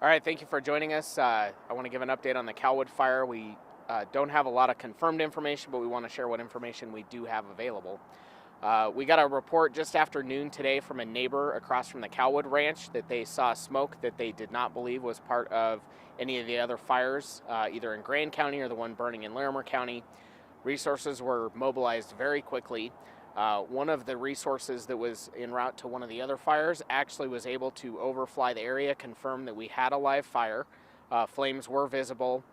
All right, thank you for joining us. I want to give an update on the Calwood Fire. We don't have a lot of confirmed information, but we want to share what information we do have available. We got a report just after noon today from a neighbor across from the Calwood Ranch that they saw smoke that they did not believe was part of any of the other fires, either in Grand County or the one burning in Larimer County. Resources were mobilized very quickly. One of the resources that was en route to one of the other fires actually was able to overfly the area, confirm that we had a live fire. Flames were visible,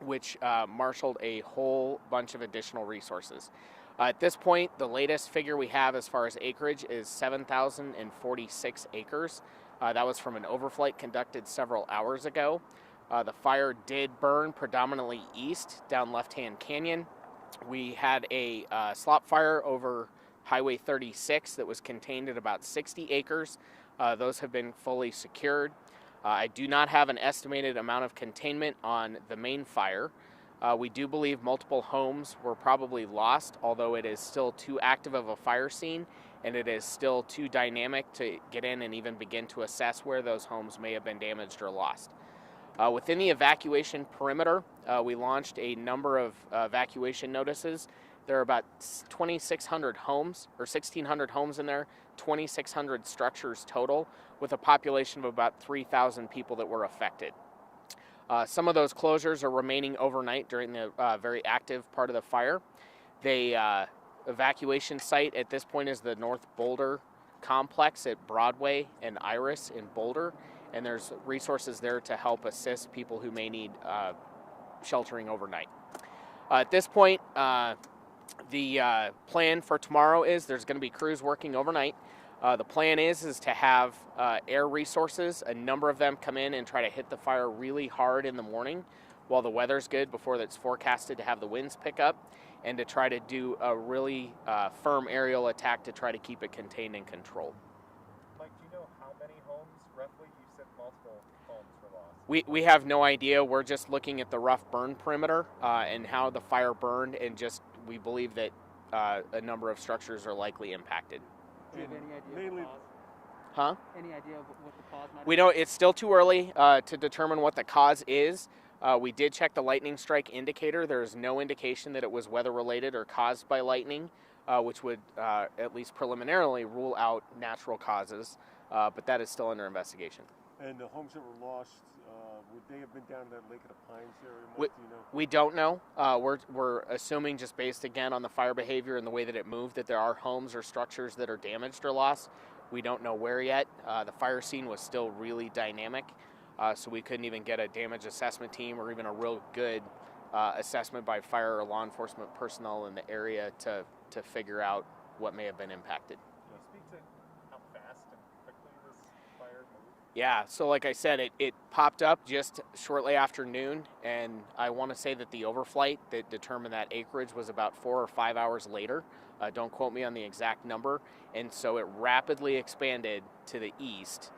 which marshaled a whole bunch of additional resources. At this point, the latest figure we have as far as acreage is 7,046 acres. That was from an overflight conducted several hours ago. The fire did burn predominantly east down Left-Hand Canyon. We had a slop fire over Highway 36 that was contained at about 60 acres. Those have been fully secured. I do not have an estimated amount of containment on the main fire. We do believe multiple homes were probably lost, although it is still too active of a fire scene and it is still too dynamic to get in and even begin to assess where those homes may have been damaged or lost. Within the evacuation perimeter, we launched a number of evacuation notices. There are about 2,600 homes, or 1,600 homes in there, 2,600 structures total, with a population of about 3,000 people that were affected. Some of those closures are remaining overnight during the very active part of the fire. The evacuation site at this point is the North Boulder complex at Broadway and Iris in Boulder, and there's resources there to help assist people who may need sheltering overnight. At this point, the plan for tomorrow is there's going to be crews working overnight. The plan is to have air resources, a number of them come in and try to hit the fire really hard in the morning while the weather's good before it's forecasted to have the winds pick up, and to try to do a really firm aerial attack to try to keep it contained and controlled. Mike, do you know how many homes roughly? You said multiple homes were lost. We have no idea. We're just looking at the rough burn perimeter and how the fire burned, and just we believe that a number of structures are likely impacted. Do you have any idea of the cause? Huh? Any idea of what the cause might be? We know it's still too early to determine what the cause is. We did check the lightning strike indicator. There's no indication that it was weather related or caused by lightning, which would at least preliminarily rule out natural causes, but that is still under investigation. And the homes that were lost, would they have been down in that Lake of the Pines area? Mike, do you know? We don't know. We're assuming, just based again on the fire behavior and the way that it moved, that there are homes or structures that are damaged or lost. We don't know where yet. The fire scene was still really dynamic, so we couldn't even get a damage assessment team or even a real good assessment by fire or law enforcement personnel in the area to figure out what may have been impacted. Can you speak to how fast and quickly this fire moved? Yeah, so like I said, it popped up just shortly after noon, and I want to say that the overflight that determined that acreage was about 4 or 5 hours later. Don't quote me on the exact number. And so it rapidly expanded to the east,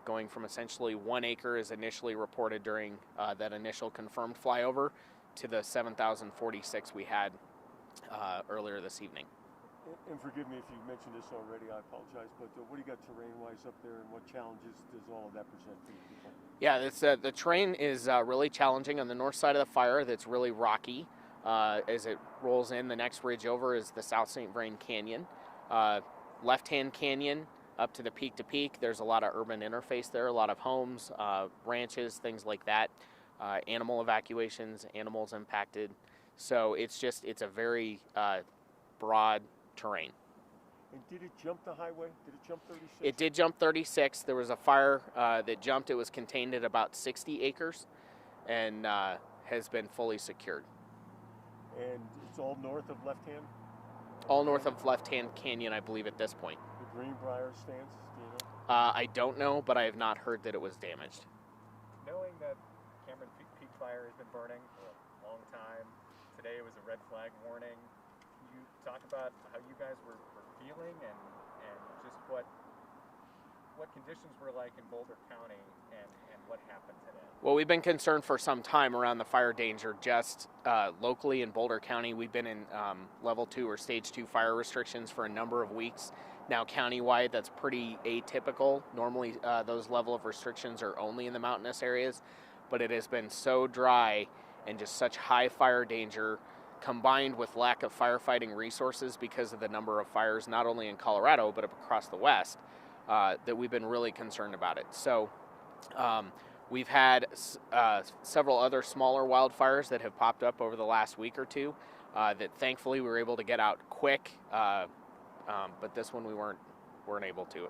going from essentially 1 acre as initially reported during that initial confirmed flyover to the 7,046 we had earlier this evening. And forgive me if you mentioned this already, I apologize, but what do you got terrain-wise up there, and what challenges does all of that present to people? Yeah, the terrain is really challenging on the north side of the fire. That's really rocky. As it rolls in, the next ridge over is the South St. Vrain Canyon. Left-Hand Canyon up to the peak, there's a lot of urban interface there, a lot of homes, ranches, things like that. Animal evacuations, animals impacted. So it's a very broad terrain. And did it jump the highway? Did it jump 36? It did jump 36. There was a fire that jumped. It was contained at about 60 acres and has been fully secured. And it's all north of Left-Hand? All north of Left-Hand Canyon, I believe, at this point. The Greenbrier stance, do you know? I don't know, but I have not heard that it was damaged. Knowing that Cameron Peak Fire has been burning for a long time, today was a red flag warning. Can you talk about how you guys were feeling and just what conditions were like in Boulder County and what happened today? Well, we've been concerned for some time around the fire danger just locally in Boulder County. We've been in level 2 or stage 2 fire restrictions for a number of weeks Now, countywide, that's pretty atypical. Normally, those level of restrictions are only in the mountainous areas, but it has been so dry and just such high fire danger, combined with lack of firefighting resources because of the number of fires, not only in Colorado, but across the West, that we've been really concerned about it. So we've had several other smaller wildfires that have popped up over the last week or two that thankfully we were able to get out quick. But this one we weren't able to.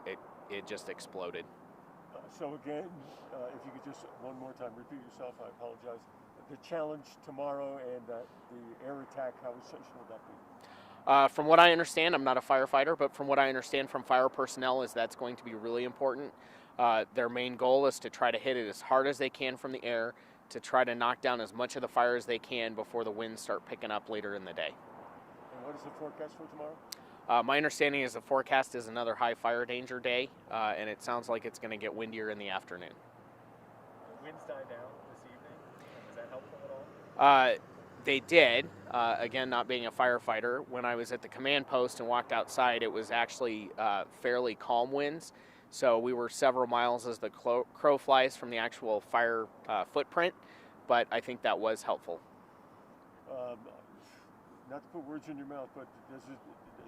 It just exploded. So again, if you could just one more time repeat yourself, I apologize. The challenge tomorrow and the air attack, how essential would that be? From what I understand, I'm not a firefighter, but from what I understand from fire personnel is that's going to be really important. Their main goal is to try to hit it as hard as they can from the air, to try to knock down as much of the fire as they can before the winds start picking up later in the day. And what is the forecast for tomorrow? My understanding is the forecast is another high fire danger day, and it sounds like it's going to get windier in the afternoon. The winds died down this evening. Was that helpful at all? They did. Again, not being a firefighter, when I was at the command post and walked outside, it was actually fairly calm winds. So we were several miles as the crow flies from the actual fire footprint, but I think that was helpful. Not to put words in your mouth, but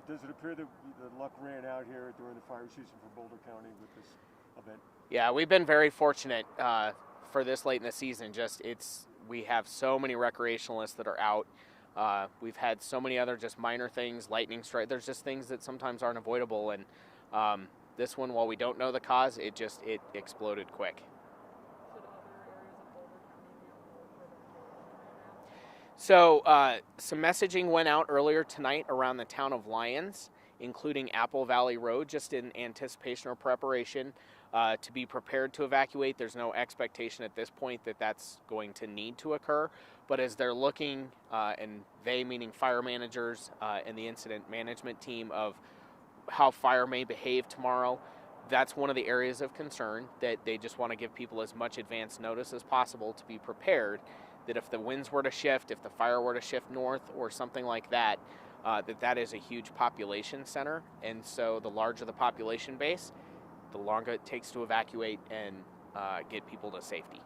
does it appear that the luck ran out here during the fire season for Boulder County with this event? Yeah, we've been very fortunate for this late in the season. We have so many recreationalists that are out. We've had so many other just minor things, lightning strike. There's just things that sometimes aren't avoidable, and this one, while we don't know the cause, it exploded quick. So some messaging went out earlier tonight around the town of Lyons, including Apple Valley Road, just in anticipation or preparation to be prepared to evacuate. There's no expectation at this point that that's going to need to occur, but as they're looking, and they meaning fire managers and the incident management team, of how fire may behave tomorrow, that's one of the areas of concern that they just want to give people as much advance notice as possible to be prepared, that if the winds were to shift, if the fire were to shift north or something like that, that is a huge population center. And so the larger the population base, the longer it takes to evacuate and get people to safety.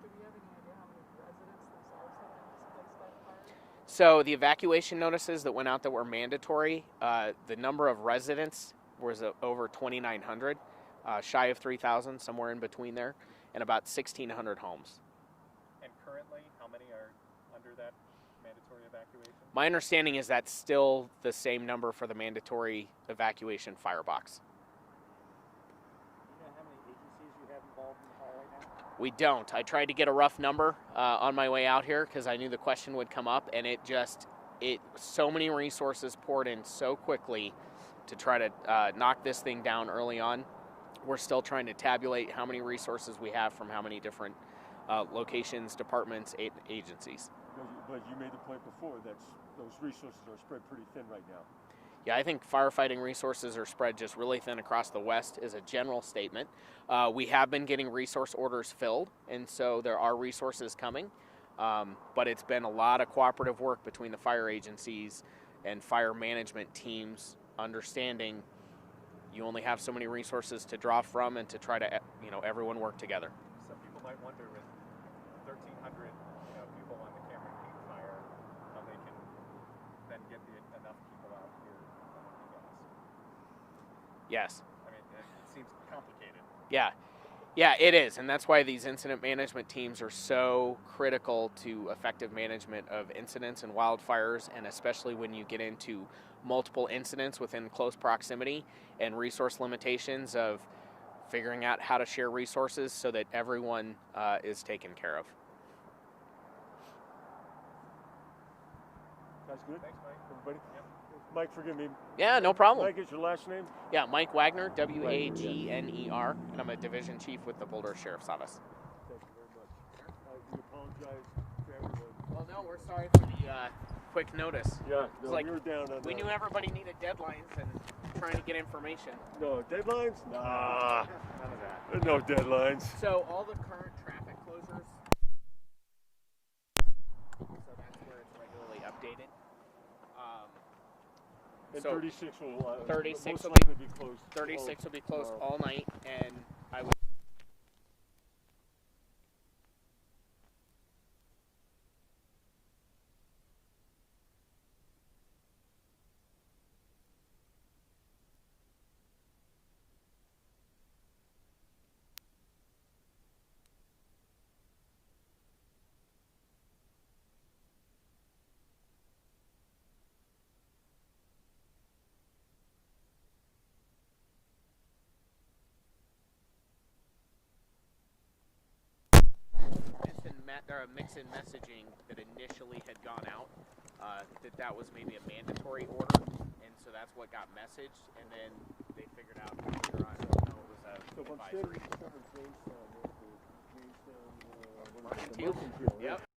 Do we have any idea how many residents themselves have been displaced by the fire? So the evacuation notices that went out that were mandatory, the number of residents was over 2,900, shy of 3,000, somewhere in between there, and about 1,600 homes. And currently, how many are under that mandatory evacuation? My understanding is that's still the same number for the mandatory evacuation firebox. Do you know how many agencies you have involved in the fire right now? We don't. I tried to get a rough number on my way out here because I knew the question would come up, and so many resources poured in so quickly to try to knock this thing down early on. We're still trying to tabulate how many resources we have from how many different locations, departments, agencies. But you made the point before that those resources are spread pretty thin right now. Yeah, I think firefighting resources are spread just really thin across the West is a general statement. We have been getting resource orders filled, and so there are resources coming. But it's been a lot of cooperative work between the fire agencies and fire management teams, understanding you only have so many resources to draw from and to try to, everyone work together. Some people might wonder, with 1,300 people on the Cameron Peak fire, how they can then get enough people out here with you guys. Yes. I mean, it seems complicated. Yeah, it is, and that's why these incident management teams are so critical to effective management of incidents and wildfires, and especially when you get into multiple incidents within close proximity and resource limitations of figuring out how to share resources so that everyone is taken care of. Sounds good? Thanks, Mike. Everybody? Yep. Mike, forgive me. Yeah, no problem. Mike is your last name? Yeah, Mike Wagner, Wagner, and I'm a division chief with the Boulder Sheriff's Office. Thank you very much. We apologize to everyone. Well, no, we're sorry for the quick notice. Yeah, It's like we were down on we knew everybody needed deadlines and trying to get information. No, deadlines? Nah, None of that. there's no deadlines. So all the current traffic closures, so that's where it's regularly updated. And So 36 will 36 most will be- likely be closed. 36 will be closed tomorrow. all night, and I would. Mix in messaging that initially had gone out, that was maybe a mandatory order, and so that's what got messaged, and then they figured out later on, no, it was a So if I'm advisory. standing in Jamestown, Mercantile? Yep.